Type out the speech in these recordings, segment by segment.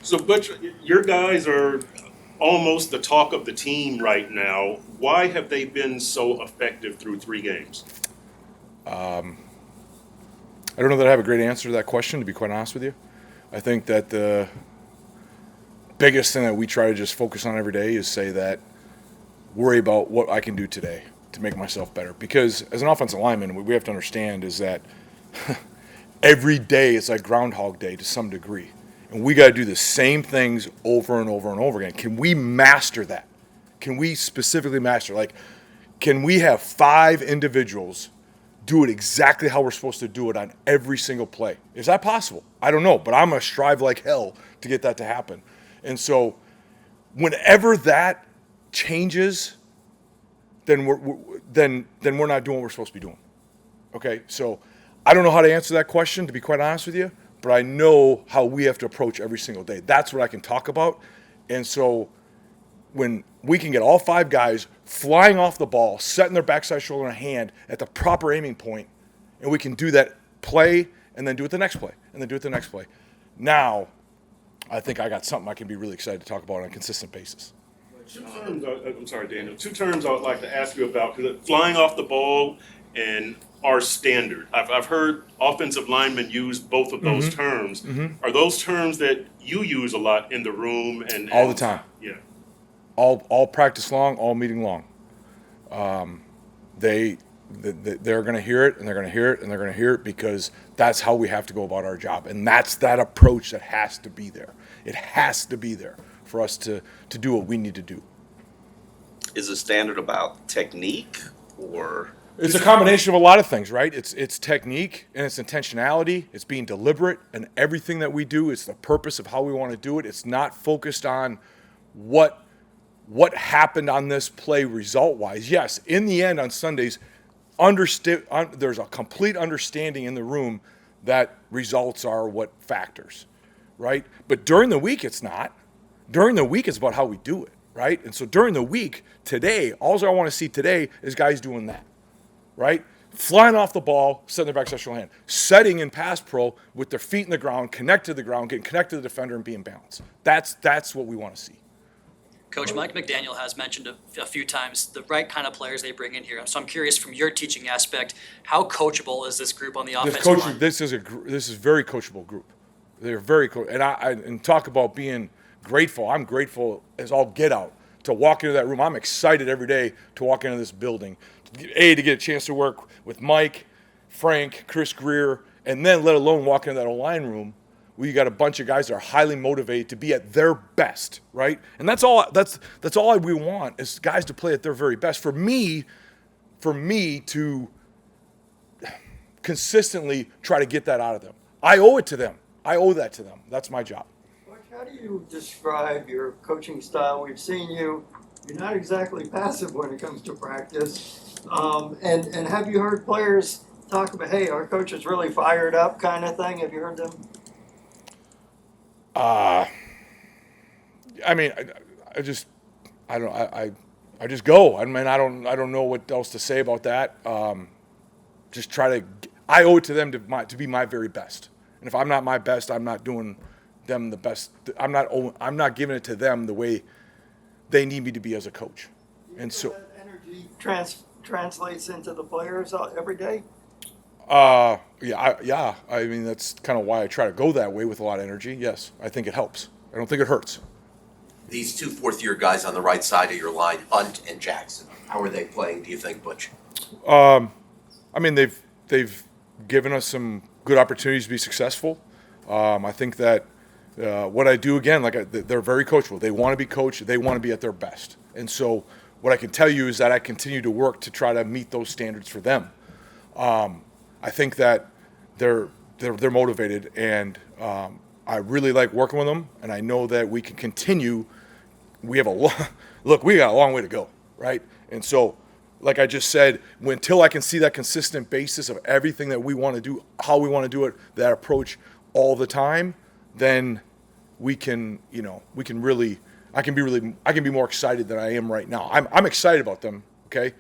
So, Butch, your guys are almost the talk of the team right now. Why have they been so effective through 3 games? I don't know that I have a great answer to that question, to be quite honest with you. I think that the biggest thing that we try to just focus on every day is say that worry about what I can do today to make myself better. Because as an offensive lineman, what we have to understand is that every day it's like Groundhog Day to some degree. And we got to do the same things over and over and over again. Can we master that? Can we specifically master? Like, can we have 5 individuals do it exactly how we're supposed to do it on every single play? Is that possible? I don't know, but I'm going to strive like hell to get that to happen. And so whenever that changes, then we're not doing what we're supposed to be doing. Okay? So I don't know how to answer that question, to be quite honest with you, but I know how we have to approach every single day. That's what I can talk about. And so when we can get all 5 guys flying off the ball, setting their backside shoulder and hand at the proper aiming point, and we can do that play and then do it the next play and then do it the next play. Now, I think I got something I can be really excited to talk about on a consistent basis. I'm sorry, Daniel. 2 terms I would like to ask you about, because flying off the ball and our standard. I've heard offensive linemen use both of those terms. Are those terms that you use a lot in the room and All the time. Yeah. All practice long, all meeting long. They're going to hear it, and they're going to hear it, and they're going to hear it, because that's how we have to go about our job. And that's that approach that has to be there. It has to be there for us to do what we need to do. Is the standard about technique, or It's a combination of a lot of things, right? It's technique and it's intentionality. It's being deliberate, and everything that we do is the purpose of how we want to do it. It's not focused on what happened on this play result-wise. Yes, in the end on Sundays, there's a complete understanding in the room that results are what factors, right? But during the week, it's not. During the week, it's about how we do it, right? And so during the week, today, all I want to see today is guys doing that, right? Flying off the ball, setting their backside shoulder hand, setting in pass pro with their feet in the ground, connect to the ground, getting connected to the defender and being balanced. That's what we want to see. Coach Mike McDaniel has mentioned a few times the right kind of players they bring in here. So I'm curious, from your teaching aspect, how coachable is this group on the offensive line? This is a very coachable group. They're very cool, and talk about being grateful. I'm grateful as all get out to walk into that room. I'm excited every day to walk into this building, to get a chance to work with Mike, Frank, Chris Greer, and then let alone walk into that line room. We got a bunch of guys that are highly motivated to be at their best, right? And that's all we want, is guys to play at their very best. For me to consistently try to get that out of them. I owe it to them. I owe that to them. That's my job. How do you describe your coaching style? We've seen you're not exactly passive when it comes to practice. And have you heard players talk about, hey, our coach is really fired up kind of thing? Have you heard them? I mean, I just go. I mean, I don't know what else to say about that. Just try to. I owe it to them to be my very best. And if I'm not my best, I'm not doing them the best. I'm not giving it to them the way they need me to be as a coach. And so that energy translates into the players every day. Yeah. I mean, that's kind of why I try to go that way with a lot of energy. Yes, I think it helps. I don't think it hurts. These 2 fourth-year guys on the right side of your line, Hunt and Jackson, how are they playing, do you think, Butch? I mean, they've given us some good opportunities to be successful. I think that what I do, again, they're very coachable. They want to be coached. They want to be at their best. And so what I can tell you is that I continue to work to try to meet those standards for them. I think that they're motivated, and I really like working with them, and I know that we can continue. We got a long way to go, right? And so, like I just said, until I can see that consistent basis of everything that we want to do, how we want to do it, that approach all the time, then I can be more excited than I am right now. I'm excited about them, okay?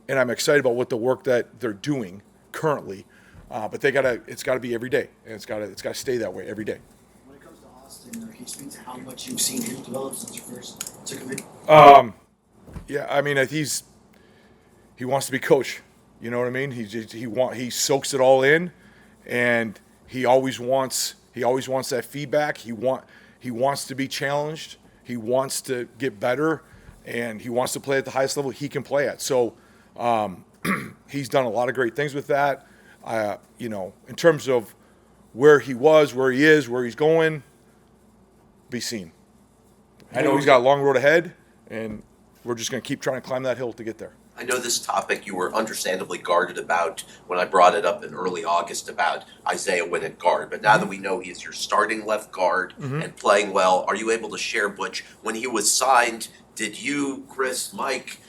And I'm excited about what the work that they're doing currently, but it's got to be every day, and it's got to stay that way every day. When it comes to Austin. Can you speak to how much you've seen him develop since you first took him in? Yeah, I mean, he wants to be coach. You know what I mean? He soaks it all in, and he always wants that feedback. He wants to be challenged. He wants to get better, and he wants to play at the highest level he can play at. So he's done a lot of great things with that. You know, in terms of where he was, where he is, where he's going, be seen. I know he's got a long road ahead, and we're just going to keep trying to climb that hill to get there. I know this topic you were understandably guarded about when I brought it up in early August about Isaiah Wynn at guard, but now that we know he is your starting left guard and playing well, are you able to share, Butch, when he was signed, did you, Chris, Mike,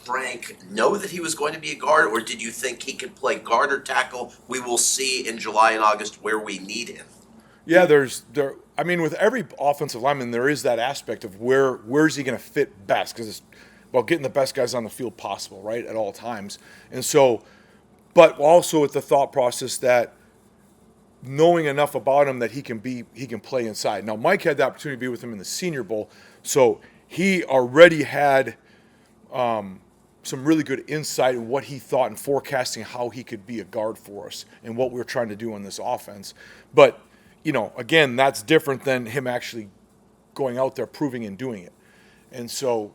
Frank, know that he was going to be a guard, or did you think he could play guard or tackle? We will see in July and August where we need him. Yeah, I mean, with every offensive lineman, there is that aspect of where's he going to fit best, because it's about getting the best guys on the field possible, right, at all times. And so, but also with the thought process that knowing enough about him that he can play inside. Now, Mike had the opportunity to be with him in the Senior Bowl, so he already had some really good insight in what he thought and forecasting how he could be a guard for us and what we were trying to do on this offense. But, you know, again, that's different than him actually going out there, proving and doing it. And so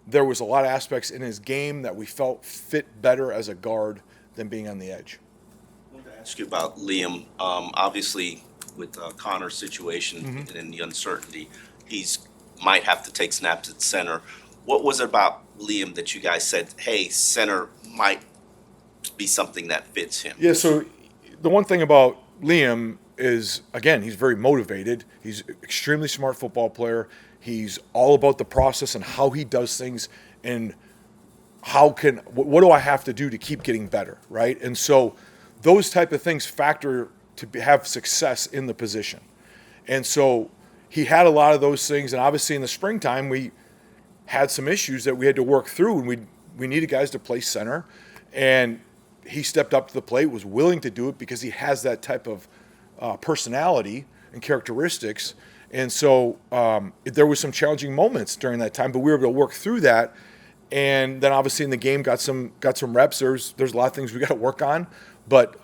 there was a lot of aspects in his game that we felt fit better as a guard than being on the edge. I wanted to ask you about Liam. Obviously, with Connor's situation and the uncertainty, he's might have to take snaps at center. What was it about Liam that you guys said, hey, center might be something that fits him? Yeah, so the one thing about Liam is, again, he's very motivated. He's an extremely smart football player. He's all about the process and how he does things and what do I have to do to keep getting better, right? And so those type of things factor to have success in the position. And so he had a lot of those things, and obviously in the springtime we had some issues that we had to work through, and we needed guys to play center, and he stepped up to the plate, was willing to do it because he has that type of personality and characteristics. And so there was some challenging moments during that time, but we were able to work through that. And then obviously in the game got some reps. There's a lot of things we got to work on, but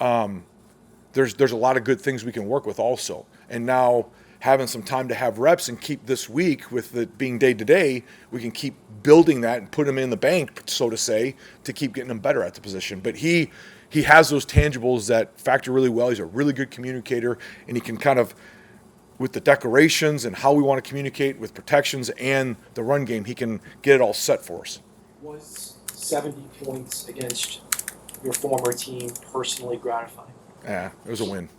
there's a lot of good things we can work with also. And now having some time to have reps and keep this week with it being day to day, we can keep building that and put him in the bank, so to say, to keep getting him better at the position. But he has those tangibles that factor really well. He's a really good communicator, and he can kind of, with the declarations and how we want to communicate with protections and the run game, he can get it all set for us. Was 70 points against your former team personally gratifying? Yeah, it was a win.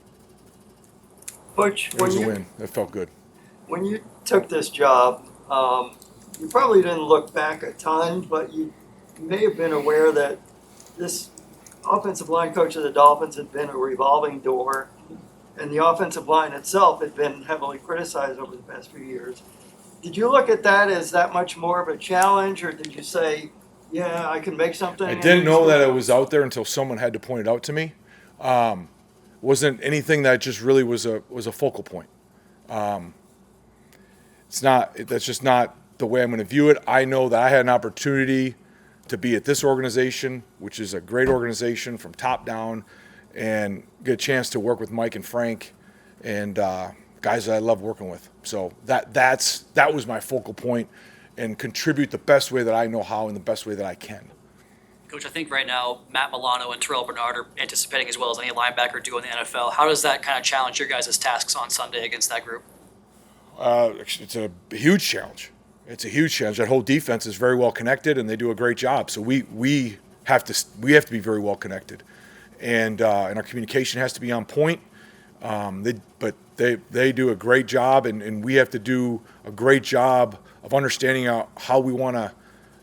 Butch, It was a win. It felt good. when you took this job, you probably didn't look back a ton, but you may have been aware that this offensive line coach of the Dolphins had been a revolving door, and the offensive line itself had been heavily criticized over the past few years. Did you look at that as that much more of a challenge, or did you say, yeah, I can make something? I didn't know that it was out there until someone had to point it out to me. Wasn't anything that just really was a focal point. That's just not the way I'm going to view it. I know that I had an opportunity to be at this organization, which is a great organization from top down, and get a chance to work with Mike and Frank and guys that I love working with. So that was my focal point, and contribute the best way that I know how and the best way that I can. Coach, I think right now Matt Milano and Terrell Bernard are anticipating as well as any linebacker do in the NFL. How does that kind of challenge your guys' tasks on Sunday against that group? It's a huge challenge. It's a huge challenge. That whole defense is very well connected, and they do a great job. So we have to be very well connected, and our communication has to be on point. They do a great job, and we have to do a great job of understanding how we want to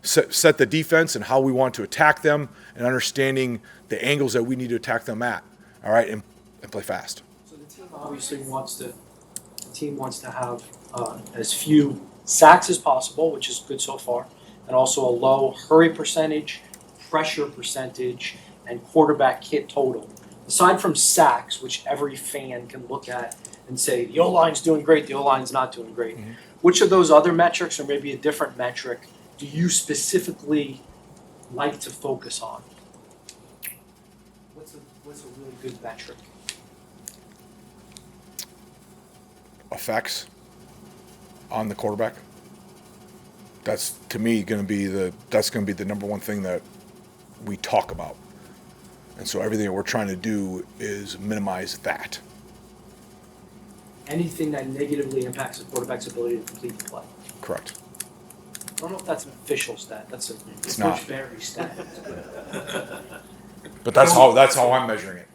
set the defense and how we want to attack them, and understanding the angles that we need to attack them at. All right, and play fast. So the team obviously wants to have as few sacks as possible, which is good so far, and also a low hurry percentage, pressure percentage, and quarterback hit total. Aside from sacks, which every fan can look at and say, the O-line's doing great, the O-line's not doing great. Which of those other metrics, or maybe a different metric, do you specifically like to focus on? What's a really good metric? Effects on the quarterback. That's to me going to be the number one thing that we talk about. And so everything that we're trying to do is minimize that. Anything that negatively impacts the quarterback's ability to complete the play. Correct. I don't know if that's an official stat. That's a not. Coach Barry stat. But that's how I'm measuring it.